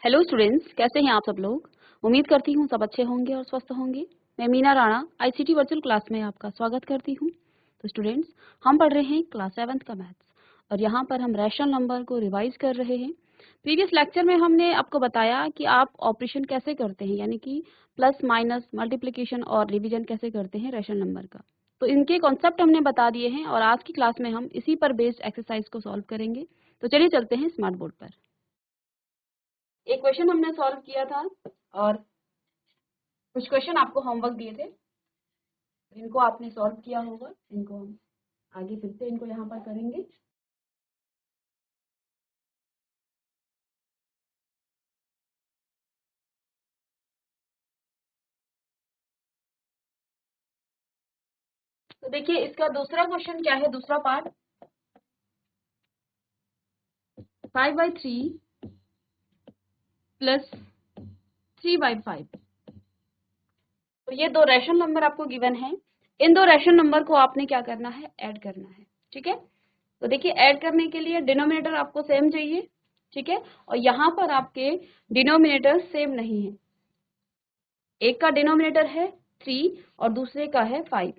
Hello students, कैसे हैं आप सब लोग। उम्मीद करती हूँ सब अच्छे होंगे और स्वस्थ होंगे। मैं Meena Rana ICT virtual class में आपका स्वागत करती हूँ। तो स्टूडेंट्स, हम पढ़ रहे हैं क्लास 7th का मैथ्स और यहाँ पर हम रैशनल नंबर को रिवाइज कर रहे हैं। प्रीवियस लेक्चर में हमने आपको बताया कि आप ऑपरेशन कैसे करते हैं, यानी कि प्लस माइनस मल्टीप्लिकेशन और डिवीजन कैसे करते हैं रैशनल नंबर का। तो इनके कॉन्सेप्ट हमने बता दिए हैं और आज की क्लास में हम इसी पर बेस्ड एक्सरसाइज को सॉल्व करेंगे। तो चलिए चलते हैं स्मार्ट बोर्ड पर। एक क्वेश्चन हमने सॉल्व किया था और कुछ क्वेश्चन आपको होमवर्क दिए थे, इनको आपने सॉल्व किया होगा। इनको हम आगे फिर से इनको यहाँ पर करेंगे। तो देखिए इसका दूसरा क्वेश्चन क्या है, दूसरा पार्ट 5/3 प्लस 3/5। तो ये दो रैशनल नंबर आपको गिवन है। इन दो रैशनल नंबर को आपने क्या करना है, ऐड करना है। ठीक है, तो देखिए ऐड करने के लिए डिनोमिनेटर आपको सेम चाहिए। ठीक है, और यहाँ पर आपके डिनोमिनेटर सेम नहीं है। एक का डिनोमिनेटर है 3 और दूसरे का है 5।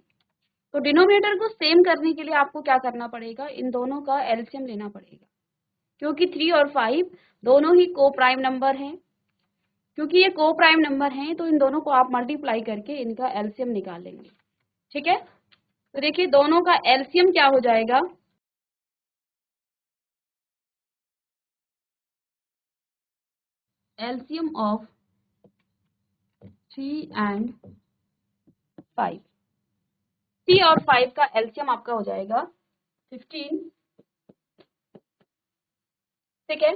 तो डिनोमिनेटर को सेम करने के लिए आपको क्या करना पड़ेगा, इन दोनों का एलसीएम लेना पड़ेगा। क्योंकि 3 और 5 दोनों ही को प्राइम नंबर हैं, क्योंकि ये को प्राइम नंबर हैं तो इन दोनों को आप मल्टीप्लाई करके इनका एलसीएम निकालेंगे। ठीक है, तो देखिए दोनों का एलसीएम क्या हो जाएगा, एलसीएम ऑफ 3 एंड 5। 3 और 5 का एलसीएम आपका हो जाएगा 15। ठीक है,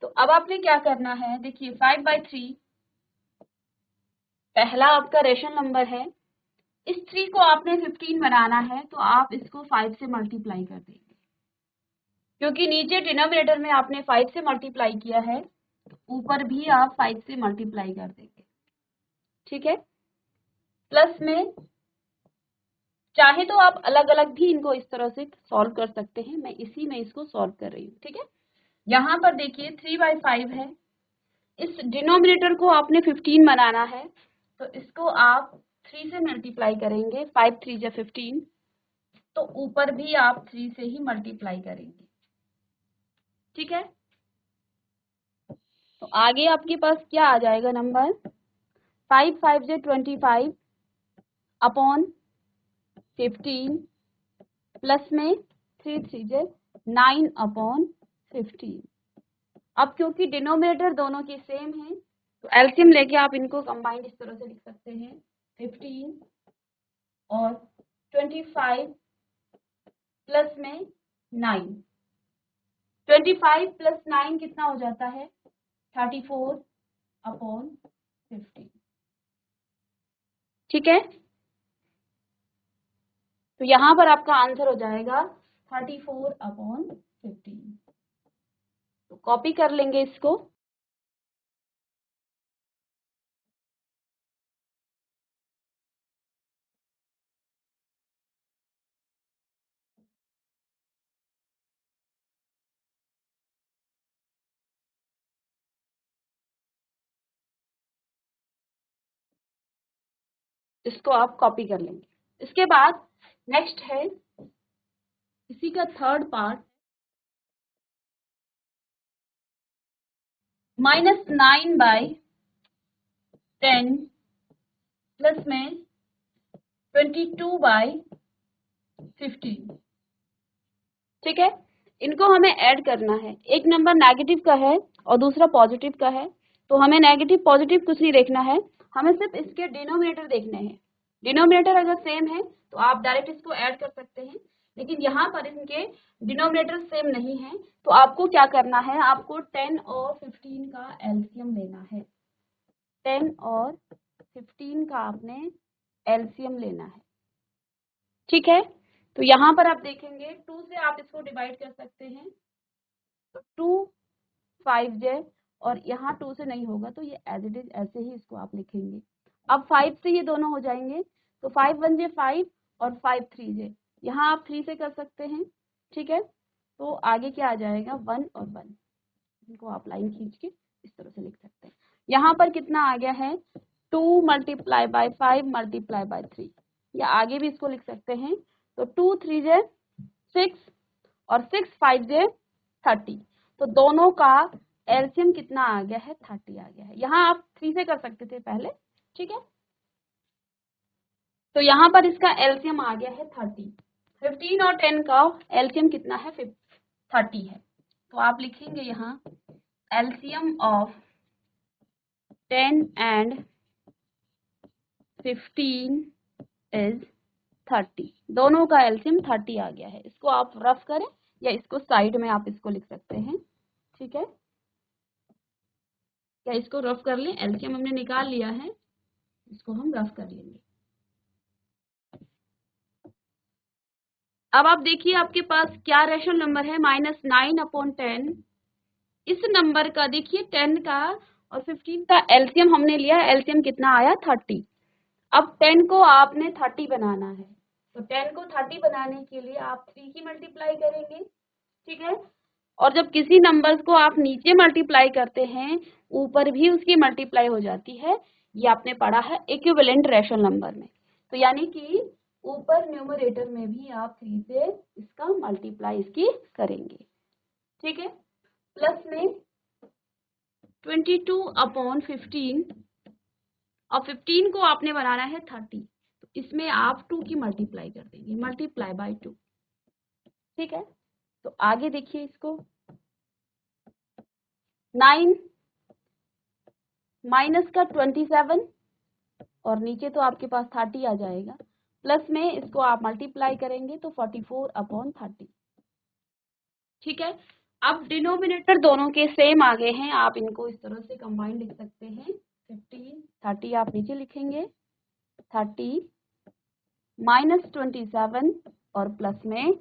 तो अब आपने क्या करना है, देखिए 5/3 पहला आपका रेशनल नंबर है। इस 3 को आपने 15 बनाना है तो आप इसको 5 से मल्टीप्लाई कर देंगे। क्योंकि नीचे डिनोमिनेटर में आपने 5 से मल्टीप्लाई किया है, ऊपर भी आप 5 से मल्टीप्लाई कर देंगे। ठीक है, प्लस में चाहे तो आप अलग अलग भी इनको इस तरह से सॉल्व कर सकते हैं, मैं इसी में इसको सॉल्व कर रही हूँ। ठीक है, यहाँ पर देखिए 3/5 है, इस डिनोमिनेटर को आपने 15 बनाना है तो इसको आप 3 से मल्टीप्लाई करेंगे। 5 3 जा 15, तो ऊपर भी आप 3 से ही मल्टीप्लाई करेंगे। ठीक है, तो आगे आपके पास क्या आ जाएगा नंबर, 5 5 जे 25 अपॉन 15 प्लस में 3 3 जे 9 अपॉन 15। अब क्योंकि डिनोमिनेटर दोनों की सेम है तो एलसीएम लेके आप इनको कंबाइंड इस तरह से लिख सकते हैं, 15 और 25 प्लस में 9। 25 प्लस 9 कितना हो जाता है, 34 अपॉन 15। ठीक है, तो यहाँ पर आपका आंसर हो जाएगा 34 अपॉन 15। तो कॉपी कर लेंगे इसको। इसको आप कॉपी कर लेंगे। इसके बाद नेक्स्ट है इसी का थर्ड पार्ट, -9/10 प्लस में 22/15। ठीक है, इनको हमें ऐड करना है। एक नंबर नेगेटिव का है और दूसरा पॉजिटिव का है, तो हमें नेगेटिव पॉजिटिव कुछ नहीं देखना है, हमें सिर्फ इसके डिनोमिनेटर देखने हैं। डिनोमिनेटर अगर सेम है तो आप डायरेक्ट इसको ऐड कर सकते हैं, लेकिन यहाँ पर इनके डिनोमिनेटर सेम नहीं है तो आपको क्या करना है, आपको 10 और 15 का एलसीएम लेना है। 10 और 15 का आपने एलसीएम लेना है। ठीक है, तो यहाँ पर आप देखेंगे 2 से आप इसको डिवाइड कर सकते हैं, तो 2 5 जे, और यहाँ 2 से नहीं होगा तो ये एज इट इज ऐसे ही इसको आप लिखेंगे। अब 5 से ये दोनों हो जाएंगे, तो 5 1 जे 5 और 5 3 जे, यहाँ आप 3 से कर सकते हैं। ठीक है, तो आगे क्या आ जाएगा, 1 और 1, इनको आप लाइन खींच के इस तरह से लिख सकते हैं। यहाँ पर कितना आ गया है 2 मल्टीप्लाई बाय 5 मल्टीप्लाई बाय 3, या आगे भी इसको लिख सकते हैं। तो 2 3 जे 6 और 6 5 जे 30, तो दोनों का एलसीएम कितना आ गया है 30 आ गया है। यहाँ आप 3 से कर सकते थे पहले, ठीक है। तो यहाँ पर इसका एलसीएम आ गया है 30। 15 और 10 का एलसीएम कितना है 30 है। तो आप लिखेंगे यहाँ एलसीएम ऑफ 10 एंड 15 इज 30। दोनों का एलसीएम 30 आ गया है। इसको आप रफ करें या इसको साइड में आप इसको लिख सकते हैं, ठीक है। या इसको रफ कर लें, एलसीएम हमने निकाल लिया है, इसको हम रफ कर लेंगे। अब आप देखिए आपके पास क्या रेशनल नंबर है, -9/10। इस नंबर का देखिए 10 का और 15 का एलसीएम हमने लिया, एलसीएम कितना आया 30। अब 10 को आपने 30 बनाना है, तो 10 को 30 बनाने के लिए आप 3 की मल्टीप्लाई करेंगे, ठीक है। और जब किसी नंबर्स को आप नीचे मल्टीप्लाई करते हैं, ऊपर भी उसकी मल्टीप्लाई हो जाती है। ये आपने पढ़ा है इक्विवेलेंट रेशनल नंबर में। तो यानी कि ऊपर न्यूमरेटर में भी आप 3 से इसका मल्टीप्लाई इसकी करेंगे, ठीक है। प्लस में 22/15 और 15 को आपने बनाना है 30, तो इसमें आप 2 की मल्टीप्लाई कर देंगे, मल्टीप्लाई बाय 2, ठीक है। तो आगे देखिए इसको 9 माइनस का 27 और नीचे तो आपके पास 30 आ जाएगा, प्लस में इसको आप मल्टीप्लाई करेंगे तो 44/30, ठीक है। अब डिनोमिनेटर दोनों के सेम आ गए हैं, आप इनको इस तरह से कंबाइन लिख सकते हैं। 15 30 आप नीचे लिखेंगे, 30 -27 और प्लस में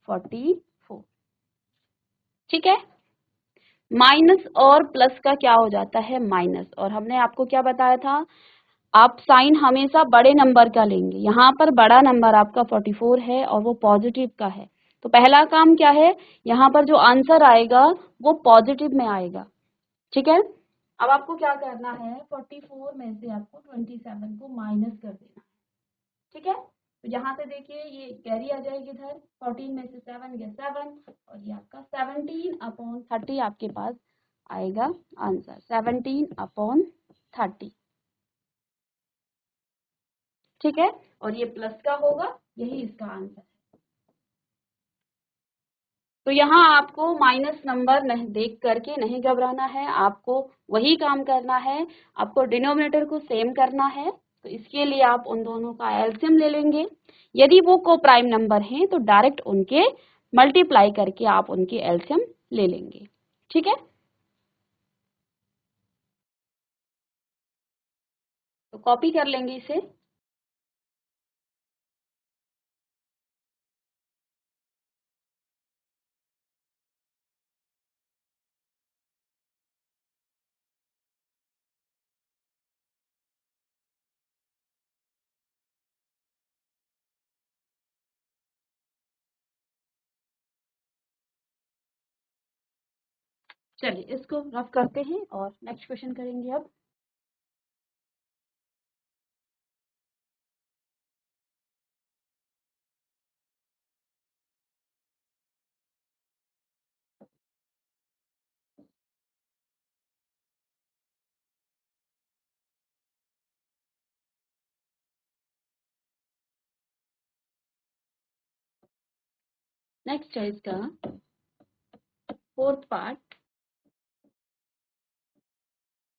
44, ठीक है। माइनस और प्लस का क्या हो जाता है माइनस, और हमने आपको क्या बताया था, आप साइन हमेशा बड़े नंबर का लेंगे। यहाँ पर बड़ा नंबर आपका 44 है और वो पॉजिटिव का है, तो पहला काम क्या है, यहाँ पर जो आंसर आएगा वो पॉजिटिव में आएगा, ठीक है। अब आपको क्या करना है, 44 में से आपको 27 को माइनस कर देना, ठीक है। तो यहाँ से देखिए ये कैरी आ जाएगी इधर, 14 में से 7 गया 7, और ये आपका 17/30 आपके पास आएगा आंसर, 17/30, ठीक है। और ये प्लस का होगा, यही इसका आंसर है। तो यहाँ आपको माइनस नंबर नहीं देख करके नहीं घबराना है, आपको वही काम करना है, आपको डिनोमिनेटर को सेम करना है। तो इसके लिए आप उन दोनों का एलसीएम ले लेंगे। यदि वो को प्राइम नंबर हैं तो डायरेक्ट उनके मल्टीप्लाई करके आप उनके एलसीएम ले लेंगे, ठीक है। तो कॉपी कर लेंगे इसे। चलिए इसको रफ करते हैं और नेक्स्ट क्वेश्चन करेंगे अब। नेक्स्ट है इसका 4th पार्ट,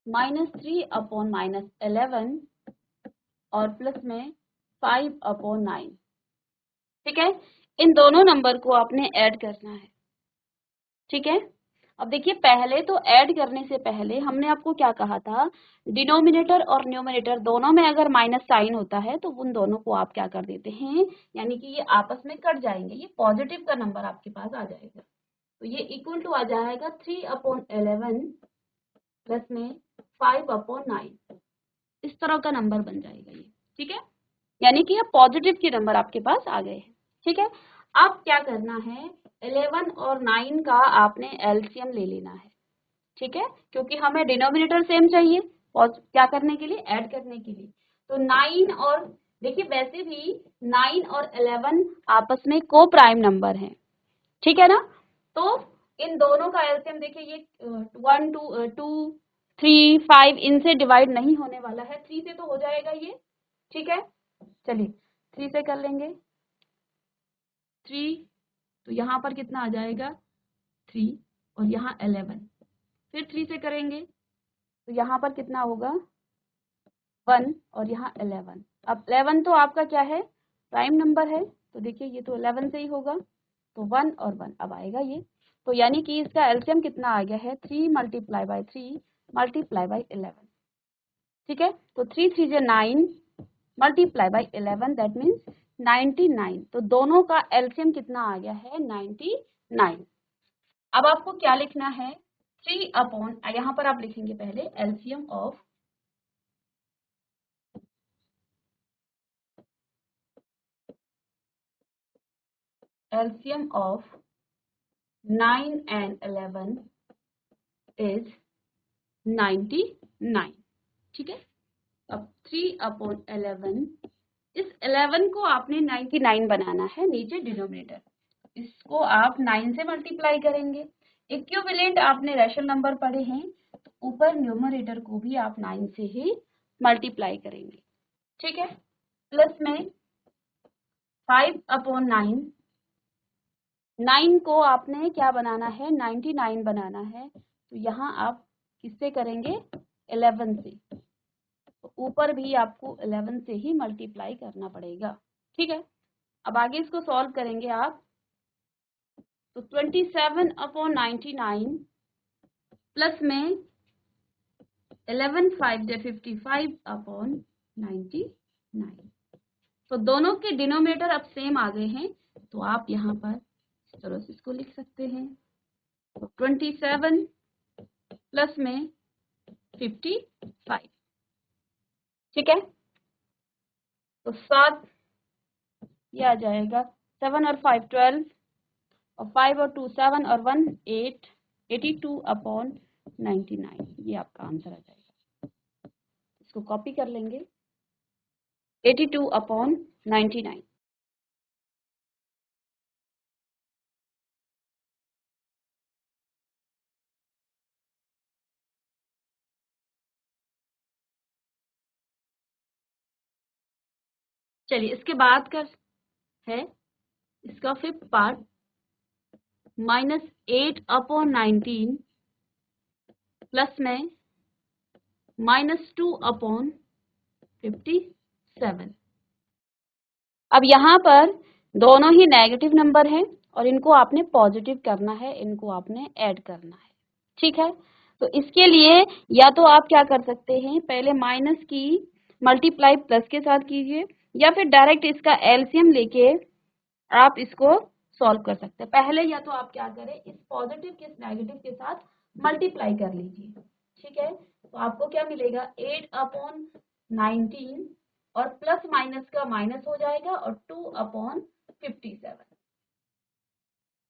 -3/-11 और प्लस में 5/9, ठीक है। इन दोनों नंबर को आपने ऐड करना है, ठीक है। अब देखिए पहले तो ऐड करने से पहले हमने आपको क्या कहा था, डिनोमिनेटर और न्यूमरेटर दोनों में अगर माइनस साइन होता है तो उन दोनों को आप क्या कर देते हैं, यानी कि ये आपस में कट जाएंगे, ये पॉजिटिव का नंबर आपके पास आ जाएगा। तो ये इक्वल टू आ जाएगा 3/11 प्लस में 5/9, इस तरह का नंबर बन जाएगा ये, ठीक है। यानी कि ये पॉजिटिव के नंबर आपके पास आ गए हैं, ठीक है। अब क्या करना है, 11 और 9 का आपने एलसीएम ले लेना है, ठीक है, क्योंकि हमें डिनोमिनेटर सेम चाहिए और क्या करने के लिए, ऐड करने के लिए। तो 9 और देखिए वैसे भी 9 और 11 आपस में को प्राइम नंबर हैं, ठीक है ना। तो इन दोनों का एलसीएम देखिए, ये 1 2 3 5 इनसे डिवाइड नहीं होने वाला है, 3 से तो हो जाएगा ये, ठीक है। चलिए 3 से कर लेंगे, 3 तो यहाँ पर कितना आ जाएगा 3 और यहाँ 11, फिर 3 से करेंगे तो यहाँ पर कितना होगा 1 और यहाँ 11। अब 11 तो आपका क्या है, प्राइम नंबर है, तो देखिए ये तो 11 से ही होगा, तो 1 और 1 अब आएगा ये। तो यानी कि इसका एलसीएम कितना आ गया है 3 मल्टीप्लाई बाई 3 मल्टीप्लाई बाई 11, ठीक है। तो 3 3 जो 9 मल्टीप्लाई बाई 11 दैट मीन्स 99। तो दोनों का एलसीएम कितना आ गया है 99। अब आपको क्या लिखना है 3 अपॉन, यहाँ पर आप लिखेंगे पहले LCM of LCM of 9 and 11 is 99, ठीक है। अब 3 अपॉन 11, इस 11 को आपने 99 बनाना है नीचे डिनोमिनेटर, इसको आप 9 से मल्टीप्लाई करेंगे। इक्विवेलेंट आपने रैशनल नंबर पढ़े हैं, तो ऊपर न्यूमरेटर को भी आप 9 से ही मल्टीप्लाई करेंगे, ठीक है। प्लस में 5 अपॉन 9, 9 को आपने क्या बनाना है 99 बनाना है, तो यहाँ आप किससे करेंगे 11 से, तो ऊपर भी आपको 11 से ही मल्टीप्लाई करना पड़ेगा, ठीक है। अब आगे इसको सॉल्व करेंगे आप, तो 27 अपॉन 99 प्लस में 11 5 जो 55 अपॉन 99। तो दोनों के डिनोमिनेटर अब सेम आ गए हैं, तो आप यहाँ पर इस तरह से इसको लिख सकते हैं, तो 27 प्लस में 55, ठीक है। तो 7 ये आ जाएगा, 7 और 5 12 और 5 और 2 7 और 1 8, 82 अपॉन 99, ये आपका आंसर आ जाएगा। इसको कॉपी कर लेंगे 82 अपॉन 99। चलिए इसके बाद का है इसका फिफ्थ पार्ट, -8 अपॉन 19 प्लस में -2 अपॉन 57। अब यहाँ पर दोनों ही नेगेटिव नंबर हैं और इनको आपने पॉजिटिव करना है, इनको आपने ऐड करना है, ठीक है। तो इसके लिए या तो आप क्या कर सकते हैं, पहले माइनस की मल्टीप्लाई प्लस के साथ कीजिए, या फिर डायरेक्ट इसका एलसीएम लेके आप इसको सॉल्व कर सकते हैं। पहले या तो आप क्या करें, इस पॉजिटिव के इस नेगेटिव के साथ मल्टीप्लाई कर लीजिए, ठीक है। तो आपको क्या मिलेगा 8 अपॉन 19 और प्लस माइनस का माइनस हो जाएगा और 2 अपॉन 57,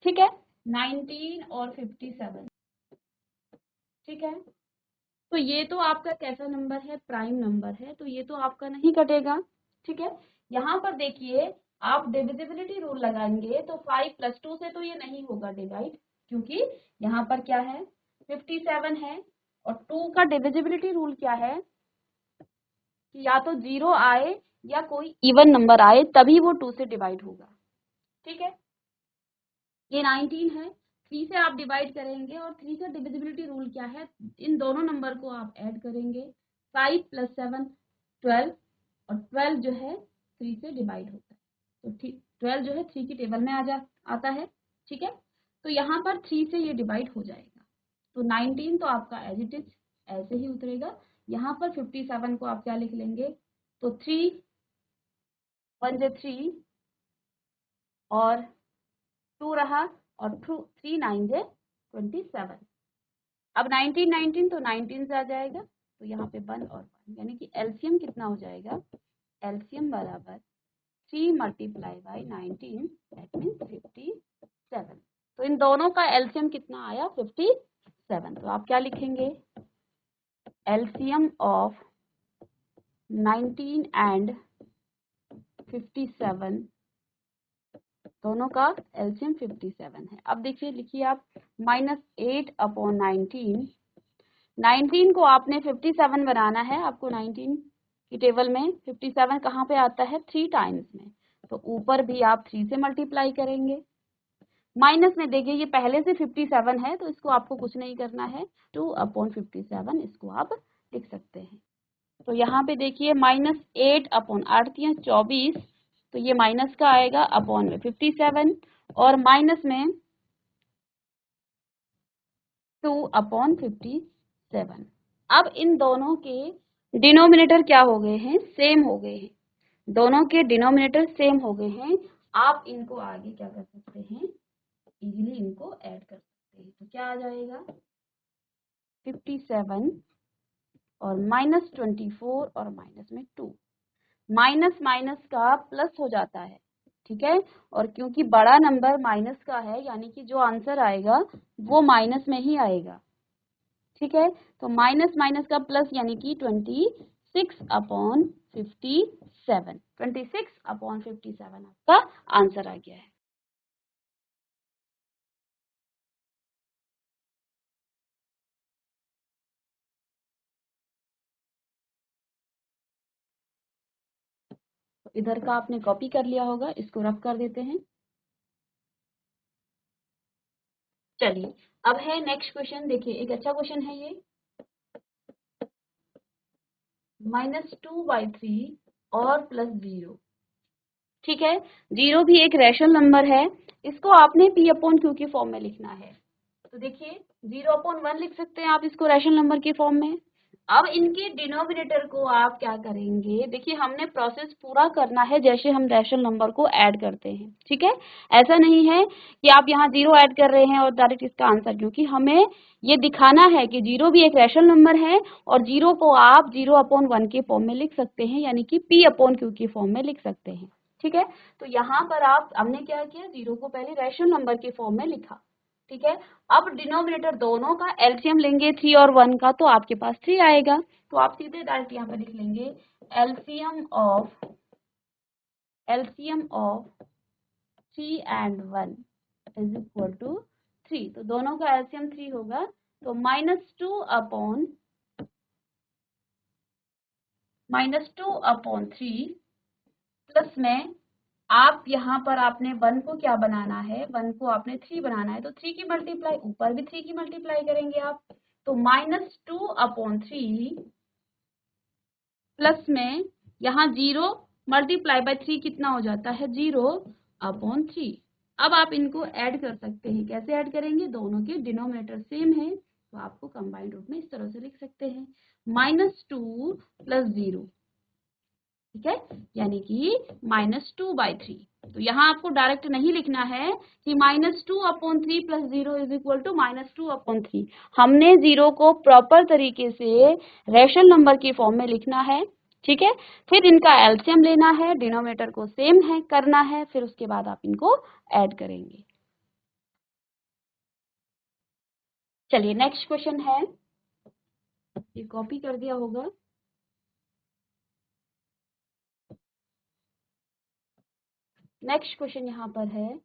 ठीक है। 19 और 57, ठीक है। तो ये तो आपका कैसा नंबर है, प्राइम नंबर है, तो ये तो आपका नहीं कटेगा, ठीक है। यहाँ पर देखिए आप डिविजिबिलिटी रूल लगाएंगे तो 5 + 2 से तो ये नहीं होगा डिवाइड, क्योंकि यहाँ पर क्या है 57 है, और 2 का डिविजिबिलिटी रूल क्या है कि या तो 0 आए या कोई इवन नंबर आए तभी वो 2 से डिवाइड होगा, ठीक है। ये 19 है, 3 से आप डिवाइड करेंगे और 3 का डिविजिबिलिटी रूल क्या है, इन दोनों नंबर को आप ऐड करेंगे, 5 + 7 12 और 12 जो है 3 से डिवाइड होता है, तो 12 जो है 3 की टेबल में आता है, ठीक है। तो यहाँ पर 3 से ये डिवाइड हो जाएगा, तो 19 तो आपका एज इट इज ऐसे ही उतरेगा। यहाँ पर 57 को आप क्या लिख लेंगे, तो 3 1 जो 3 और 2 रहा और 3 9 जे 27। अब 19 19 तो 19 से आ जाएगा, तो यहाँ पे 1 और 1, यानी कि एलसीएम कितना हो जाएगा, एलसीएम बराबर 3 मल्टीप्लाई बाई 19 दैट मीन्स 57। तो इन दोनों का एलसीएम कितना आया 57। 7। तो आप क्या लिखेंगे, एलसीएम ऑफ 19 एंड 57, दोनों का एलसीएम 57 है। अब देखिए, लिखिए आप -8/19, 19 को आपने 57 बनाना है। आपको 19 की टेबल में 57 कहाँ पे आता है, 3 टाइम्स में, तो ऊपर भी आप 3 से मल्टीप्लाई करेंगे। माइनस में देखिए ये पहले से 57 है तो इसको आपको कुछ नहीं करना है, 2/57 इसको आप लिख सकते हैं। तो यहाँ पे देखिए -8/8 तो ये माइनस का आएगा, अपॉन में 57 और माइनस में 2/57। अब इन दोनों के डिनोमिनेटर क्या हो गए हैं, सेम हो गए हैं। दोनों के डिनोमिनेटर सेम हो गए हैं। आप इनको आगे क्या कर सकते हैं, इजीली इनको ऐड कर सकते हैं। तो क्या आ जाएगा, 57 और -24 और माइनस में 2, माइनस माइनस का प्लस हो जाता है, ठीक है। और क्योंकि बड़ा नंबर माइनस का है, यानी कि जो आंसर आएगा वो माइनस में ही आएगा, ठीक है। तो माइनस माइनस का प्लस यानी कि 26/57, 26/57 आपका आंसर आ गया है। तो इधर का आपने कॉपी कर लिया होगा, इसको रफ कर देते हैं। चलिए, अब है नेक्स्ट क्वेश्चन। देखिए एक अच्छा क्वेश्चन है ये, -2/3 और +0, ठीक है। 0 भी एक रैशनल नंबर है, इसको आपने P/Q के फॉर्म में लिखना है। तो देखिए 0/1 लिख सकते हैं आप इसको रैशनल नंबर के फॉर्म में। अब इनके डिनोमिनेटर को आप क्या करेंगे, देखिए हमने प्रोसेस पूरा करना है जैसे हम रैशनल नंबर को ऐड करते हैं, ठीक है। ऐसा नहीं है कि आप यहाँ 0 ऐड कर रहे हैं और डायरेक्ट इसका आंसर, क्योंकि हमें ये दिखाना है कि 0 भी एक रैशनल नंबर है और 0 को आप 0/1 के फॉर्म में लिख सकते हैं, यानी कि P/Q के फॉर्म में लिख सकते हैं, ठीक है। तो यहाँ पर आप हमने क्या किया, 0 को पहले रैशनल नंबर के फॉर्म में लिखा, ठीक है। अब डिनोमिनेटर दोनों का एलसीएम लेंगे 3 और 1 का, तो आपके पास 3 आएगा। तो आप सीधे डायरेक्ट यहाँ पे लिख लेंगे LCM of 3 and 1 is equal to 3। तो दोनों का एलसीएम 3 होगा, तो -2/3 प्लस में आप यहाँ पर आपने 1 को क्या बनाना है, 1 को आपने 3 बनाना है, तो 3 की मल्टीप्लाई ऊपर भी 3 की मल्टीप्लाई करेंगे आप। तो -2/3 प्लस में यहाँ 0 मल्टीप्लाई बाय 3 कितना हो जाता है, 0/3। अब आप इनको ऐड कर सकते हैं, कैसे ऐड करेंगे, दोनों के डिनोमिनेटर सेम है तो आपको कंबाइंड रूप में इस तरह से लिख सकते हैं, -2 + 0, ठीक है, यानी कि -2/3। तो यहाँ आपको डायरेक्ट नहीं लिखना है कि -2/3 + 0 इज इक्वल टू -2/3। हमने 0 को प्रॉपर तरीके से रैशनल नंबर के फॉर्म में लिखना है, ठीक है। फिर इनका एलसीएम लेना है, डिनोमिनेटर को सेम है करना है, फिर उसके बाद आप इनको ऐड करेंगे। चलिए नेक्स्ट क्वेश्चन है, ये कॉपी कर दिया होगा। नेक्स्ट क्वेश्चन यहाँ पर है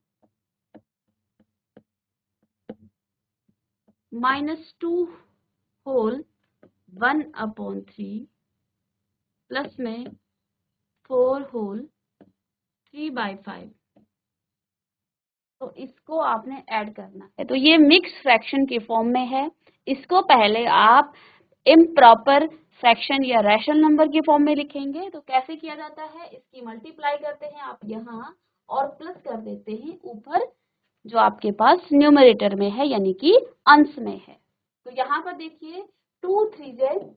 -2 होल 1/3 प्लस में 4 होल 3/5। तो इसको आपने ऐड करना है, तो ये मिक्स फ्रैक्शन के फॉर्म में है। इसको पहले आप इम्प्रॉपर फ्रैक्शन या रैशनल नंबर के फॉर्म में लिखेंगे। तो कैसे किया जाता है, इसकी मल्टीप्लाई करते हैं आप यहाँ और प्लस कर देते हैं ऊपर जो आपके पास न्यूमरेटर में है, यानी कि अंश में है। तो यहाँ पर देखिए 2 3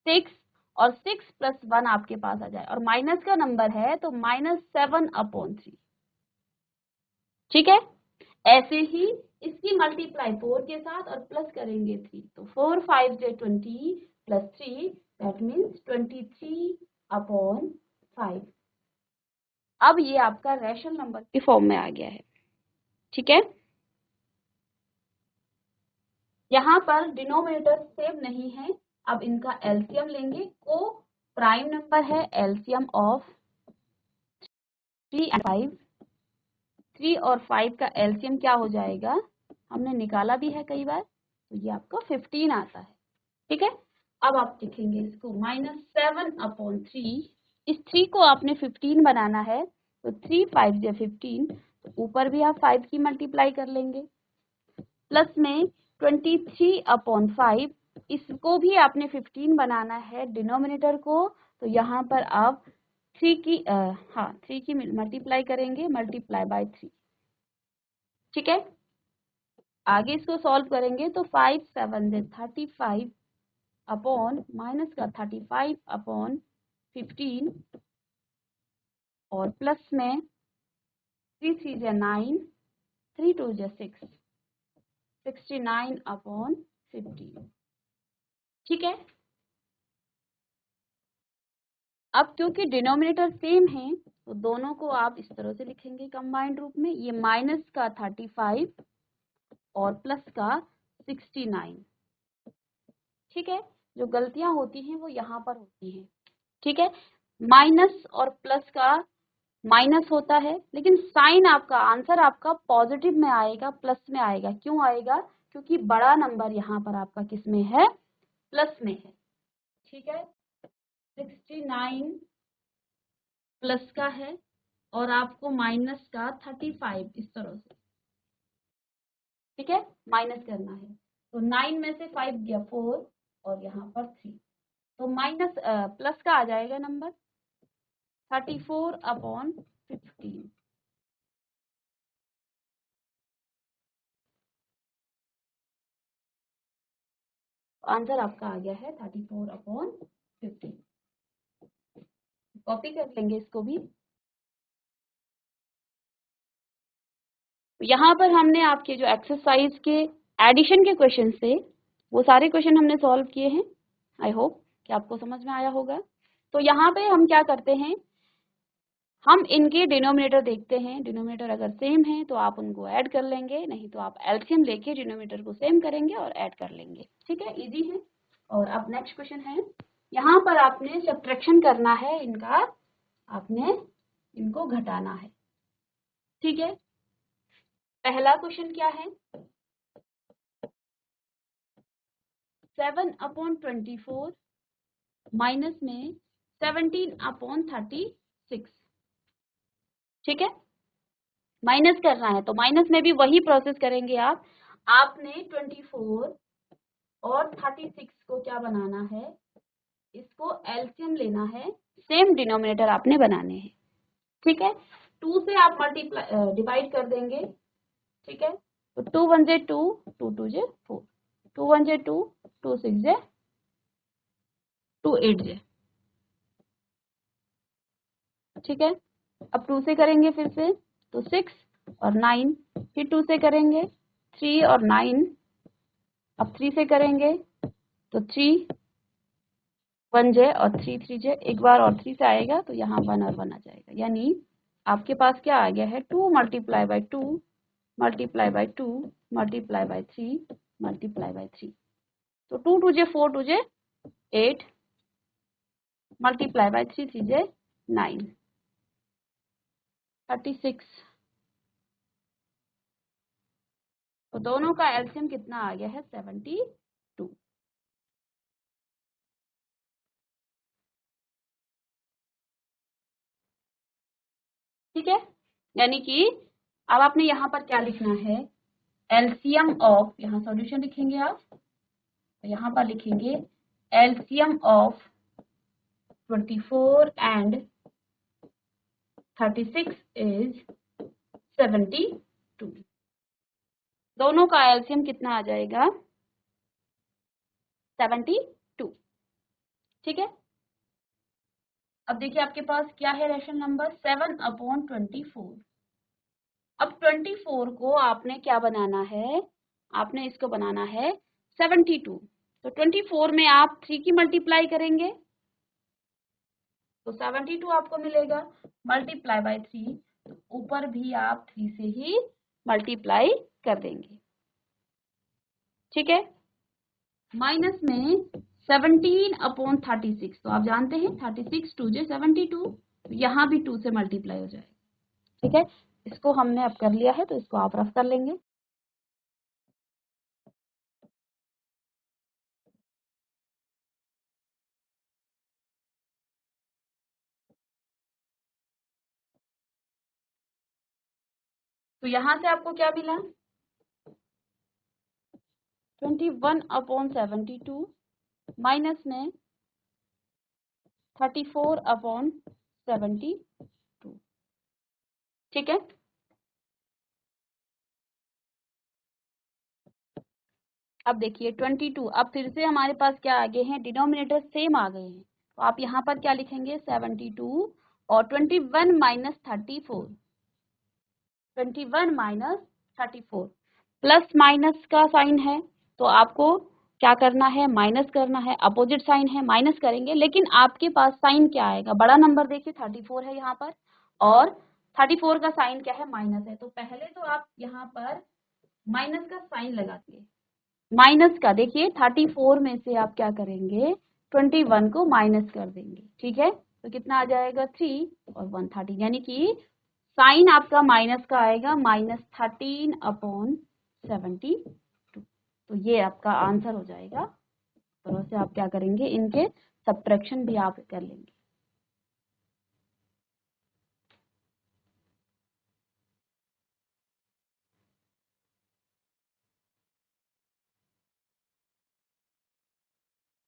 6 और 6 + 1 आपके पास आ जाए और माइनस का नंबर है तो -7/3, ठीक है। ऐसे ही इसकी मल्टीप्लाई 4 के साथ और प्लस करेंगे 3, तो 4 5 20 + 3 दैट मीन्स 23/5। अब ये आपका रैशनल नंबर के फॉर्म में आ गया है, ठीक है। यहाँ पर डिनोमिनेटर सेम नहीं है, अब इनका एलसीएम लेंगे। को प्राइम नंबर है, एलसीएम ऑफ 3 and 5, 3 और 5 का एलसीएम क्या हो जाएगा, हमने निकाला भी है कई बार, तो ये आपका 15 आता है। ठीक है, अब आप लिखेंगे इसको -7/3। इस 3 को आपने 15 बनाना है, तो 3 5 या 15, तो ऊपर भी आप 5 की मल्टीप्लाई कर लेंगे। प्लस में 23/5, इसको भी आपने 15 बनाना है डिनोमिनेटर को, तो यहाँ पर आप 3 की मल्टीप्लाई करेंगे, मल्टीप्लाई बाय 3। ठीक है, आगे इसको सॉल्व करेंगे तो 5 7 35 अपॉन माइनस का 35/15 और प्लस में 3 3 9, 3 2 6, 69/15। ठीक है, अब क्योंकि डिनोमिनेटर सेम है तो दोनों को आप इस तरह से लिखेंगे कंबाइंड रूप में, ये माइनस का 35 और प्लस का 69। ठीक है, जो गलतियां होती हैं वो यहाँ पर होती हैं। ठीक है, माइनस और प्लस का माइनस होता है, लेकिन साइन आपका, आंसर आपका पॉजिटिव में आएगा, प्लस में आएगा। क्यों आएगा, क्योंकि बड़ा नंबर यहाँ पर आपका किस में है, प्लस में है। ठीक है, 69 प्लस का है और आपको माइनस का 35 इस तरह से, ठीक है, माइनस करना है। तो 9 में से 5 गया 4 और यहाँ पर 3, तो माइनस प्लस का आ जाएगा नंबर 34/15। आंसर आपका आ गया है 34/15। कॉपी कर लेंगे इसको भी। यहाँ पर हमने आपके जो एक्सरसाइज के एडिशन के क्वेश्चन थे वो सारे क्वेश्चन हमने सॉल्व किए हैं। आई होप कि आपको समझ में आया होगा। तो यहाँ पे हम क्या करते हैं, हम इनके डिनोमिनेटर देखते हैं, डिनोमिनेटर अगर सेम है तो आप उनको ऐड कर लेंगे, नहीं तो आप एलसीएम लेके डिनोमिनेटर को सेम करेंगे और ऐड कर लेंगे। ठीक है, इजी है। और अब नेक्स्ट क्वेश्चन है, यहाँ पर आपने सब्ट्रैक्शन करना है, इनका आपने इनको घटाना है। ठीक है, पहला क्वेश्चन क्या है, 7/24 माइनस में 17/36। ठीक है, माइनस करना है तो माइनस में भी वही प्रोसेस करेंगे आप। आपने 24 और 36 को क्या बनाना है, इसको एलसीएम लेना है, सेम डिनोमिनेटर आपने बनाने हैं। ठीक है, 2 से आप मल्टीप्लाई डिवाइड कर देंगे। ठीक है, तो 2 1 जे 2, 2 2 जे 4, 2 1 जे 2, 2 6 जे 2 8 जे। ठीक है, अब 2 से करेंगे फिर से तो 6 और 9, फिर 2 से करेंगे 3 और 9, अब 3 से करेंगे तो 3 1 जे और 3 3 जे, एक बार और 3 से आएगा तो यहाँ 1 और 1 आ जाएगा, यानी आपके पास क्या आ गया है, 2 multiply by 2 multiply by 2 multiply by 3 multiply by 3, तो 2 2 जे 4, 2 जे 8 मल्टीप्लाई बाय 3 3 जे 9, 36। तो दोनों का एलसीएम कितना आ गया है, 72। ठीक है, यानी कि अब आपने यहाँ पर क्या लिखना है, एलसीएम ऑफ, यहाँ सॉल्यूशन लिखेंगे आप, तो यहाँ पर लिखेंगे एलसीएम ऑफ 24 एंड 36 इज 72। दोनों का एलसीएम कितना आ जाएगा, 72। ठीक है, अब देखिए आपके पास क्या है रेशनल नंबर, 7/24। अब 24 को आपने क्या बनाना है, आपने इसको बनाना है 72। तो 24 में आप 3 की मल्टीप्लाई करेंगे तो 72 आपको मिलेगा, मल्टीप्लाई बाय 3, ऊपर भी आप 3 से ही मल्टीप्लाई कर देंगे। ठीक है, माइनस में 17/36, तो आप जानते हैं 36 2 जे 72, तो यहाँ भी 2 से मल्टीप्लाई हो जाएगा। ठीक है, इसको हमने अब कर लिया है, तो इसको आप रफ कर लेंगे। तो यहाँ से आपको क्या मिला, 21/72 माइनस में 34/72। ठीक है, अब देखिए 22, अब फिर से हमारे पास क्या आगे हैं, डिनोमिनेटर सेम आ गए हैं, तो आप यहाँ पर क्या लिखेंगे 72 और 21 माइनस 34, 21 माइनस 34, प्लस माइनस का साइन है, तो आपको क्या करना है, माइनस करना है, अपोजिट साइन है, माइनस करेंगे, लेकिन आपके पास साइन क्या आएगा, बड़ा नंबर देखिए 34 है यहाँ पर, और 34 का साइन क्या है, माइनस है, तो पहले तो आप यहाँ पर माइनस का साइन लगाइए। माइनस का देखिए 34 में से आप क्या करेंगे, 21 को माइनस कर देंगे। ठीक है, तो कितना आ जाएगा 3 और 130, यानी कि साइन आपका माइनस का आएगा -13/72। तो ये आपका आंसर हो जाएगा। तो से आप क्या करेंगे, इनके सब्ट्रैक्शन भी आप कर लेंगे।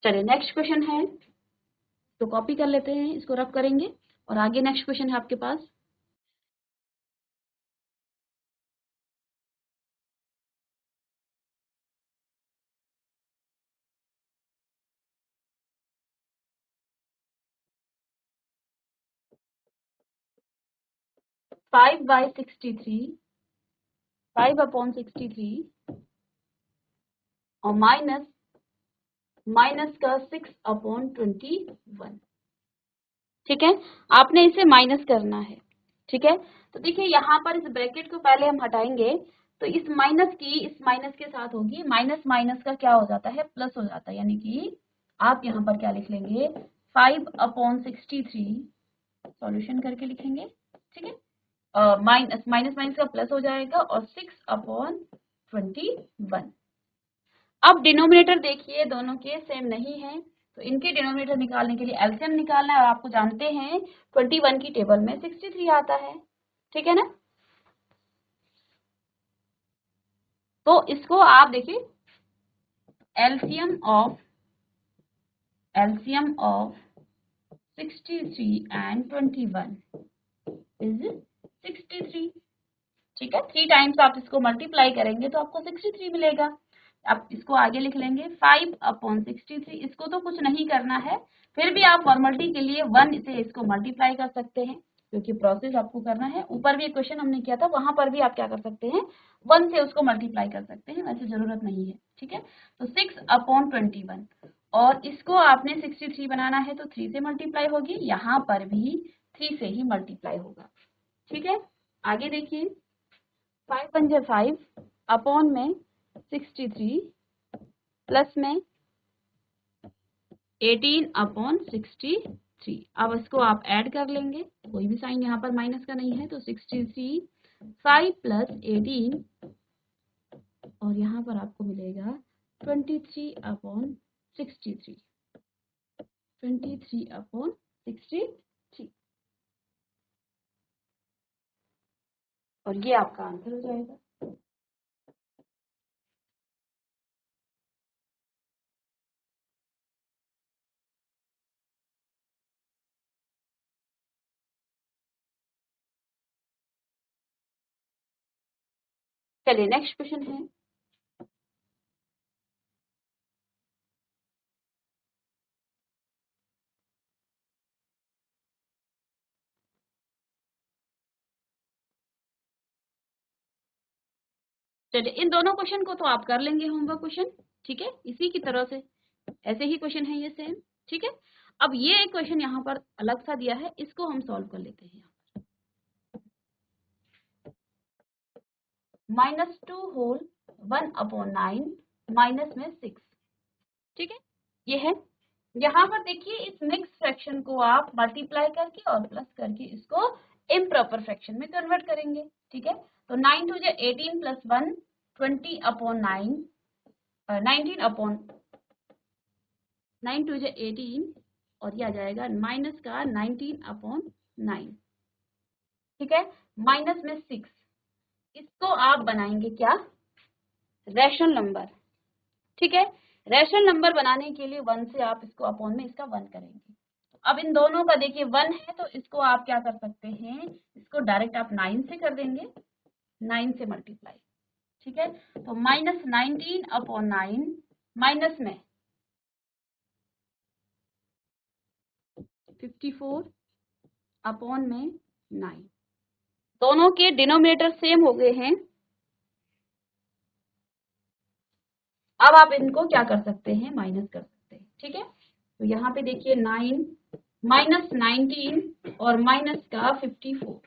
चलिए नेक्स्ट क्वेश्चन है, तो कॉपी कर लेते हैं, इसको रफ करेंगे और आगे नेक्स्ट क्वेश्चन है आपके पास। 5/63, 5/63 और माइनस माइनस का 6/21। ठीक है, आपने इसे माइनस करना है। ठीक है, तो देखिए यहाँ पर इस ब्रैकेट को पहले हम हटाएंगे, तो इस माइनस की इस माइनस के साथ होगी, माइनस माइनस का क्या हो जाता है, प्लस हो जाता है, यानी कि आप यहाँ पर क्या लिख लेंगे, 5/63 सॉल्यूशन करके लिखेंगे। ठीक है, माइनस माइनस माइनस का प्लस हो जाएगा और 6/21। अब डिनोमिनेटर देखिए दोनों के सेम नहीं है, तो इनके डिनोमिनेटर निकालने के लिए एलसीएम निकालना है, और आपको जानते हैं 21 की टेबल में 63 आता है। ठीक है ना, तो इसको आप देखिए, एलसीएम ऑफ 63 एंड 21 इज 63। ठीक है, 3 टाइम्स आप इसको मल्टीप्लाई करेंगे तो आपको 63 मिलेगा। आप इसको आगे लिख लेंगे 5/63, इसको तो कुछ नहीं करना है, फिर भी आप फॉर्मेलिटी के लिए 1 से इसको मल्टीप्लाई कर सकते हैं, क्योंकि प्रोसेस आपको करना है। ऊपर भी एक क्वेश्चन हमने किया था, वहां पर भी आप क्या कर सकते हैं, 1 से उसको मल्टीप्लाई कर सकते हैं, वैसे जरूरत नहीं है। ठीक है, तो 6/21, और इसको आपने 63 बनाना है, तो 3 से मल्टीप्लाई होगी, यहाँ पर भी 3 से ही मल्टीप्लाई होगा। ठीक है, आगे देखिए, 5 अपॉन में 63 प्लस में 18/63। अब इसको आप ऐड कर लेंगे, कोई भी साइन यहाँ पर माइनस का नहीं है, तो 63 5 प्लस 18, और यहाँ पर आपको मिलेगा 23/63, 23/63, और ये आपका आंसर हो जाएगा। चलिए नेक्स्ट क्वेश्चन है, चलिए इन दोनों क्वेश्चन को तो आप कर लेंगे होमवर्क क्वेश्चन। ठीक है, इसी की तरह से ऐसे ही क्वेश्चन है ये सेम। ठीक है, अब ये एक क्वेश्चन यहाँ पर अलग सा दिया है, इसको हम सॉल्व कर लेते हैं। -2 होल 1/9 माइनस में 6, ठीक है, ये है। यहाँ पर देखिए इस मिक्स फ्रैक्शन को आप मल्टीप्लाई करके और प्लस करके इसको इम्प्रॉपर फ्रैक्शन में कन्वर्ट करेंगे। ठीक है, तो 9 टू जो 18 प्लस 1 20/9 19 अपॉन 9 टू जो 18 और ये आ जाएगा माइनस का 19/9। ठीक है, माइनस में 6, इसको आप बनाएंगे क्या, रैशनल नंबर। ठीक है, रैशनल नंबर बनाने के लिए 1 से आप इसको अपॉन में इसका 1 करेंगे। अब इन दोनों का देखिए 1 है तो इसको आप क्या कर सकते हैं, इसको डायरेक्ट आप 9 से कर देंगे, 9 से मल्टीप्लाई। ठीक है, तो माइनस 19/9 माइनस में 54/9। दोनों के डिनोमिनेटर सेम हो गए हैं। अब आप इनको क्या कर सकते हैं, माइनस कर सकते हैं। ठीक है, तो यहाँ पे देखिए 9 माइनस 19 और माइनस का 54।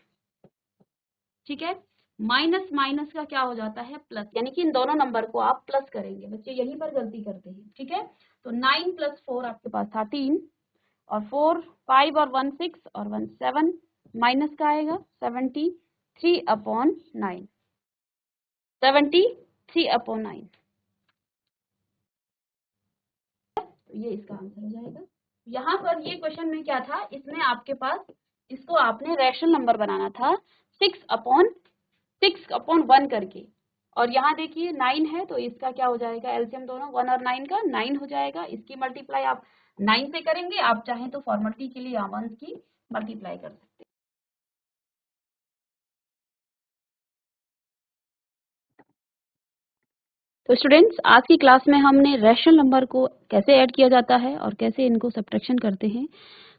ठीक है, माइनस माइनस का क्या हो जाता है, प्लस, यानी कि इन दोनों नंबर को आप प्लस करेंगे। बच्चे यहीं पर गलती करते हैं। ठीक है, तो 9 प्लस 4 आपके पास 13 और 4 5 और 1 6 और 1 7 माइनस का आएगा 73/9 73/9। तो ये इसका आंसर हो जाएगा। यहाँ पर ये क्वेश्चन में क्या था, इसमें आपके पास इसको आपने रैशनल नंबर बनाना था 6/1 करके, और यहाँ देखिए 9 है तो इसका क्या हो जाएगा, एलसीएम दोनों 1 और 9 का 9 हो जाएगा। इसकी मल्टीप्लाई आप 9 से करेंगे, आप चाहें तो फॉर्मेलिटी के लिए 1 की मल्टीप्लाई कर सकते हैं। तो स्टूडेंट्स, आज की क्लास में हमने रैशनल नंबर को कैसे ऐड किया जाता है और कैसे इनको सब्ट्रैक्शन करते हैं,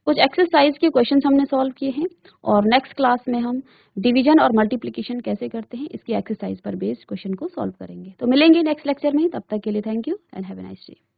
कुछ एक्सरसाइज के क्वेश्चंस हमने सॉल्व किए हैं, और नेक्स्ट क्लास में हम डिवीजन और मल्टीप्लिकेशन कैसे करते हैं इसकी एक्सरसाइज पर बेस्ड क्वेश्चन को सॉल्व करेंगे। तो मिलेंगे नेक्स्ट लेक्चर में, तब तक के लिए thank you and have a nice day.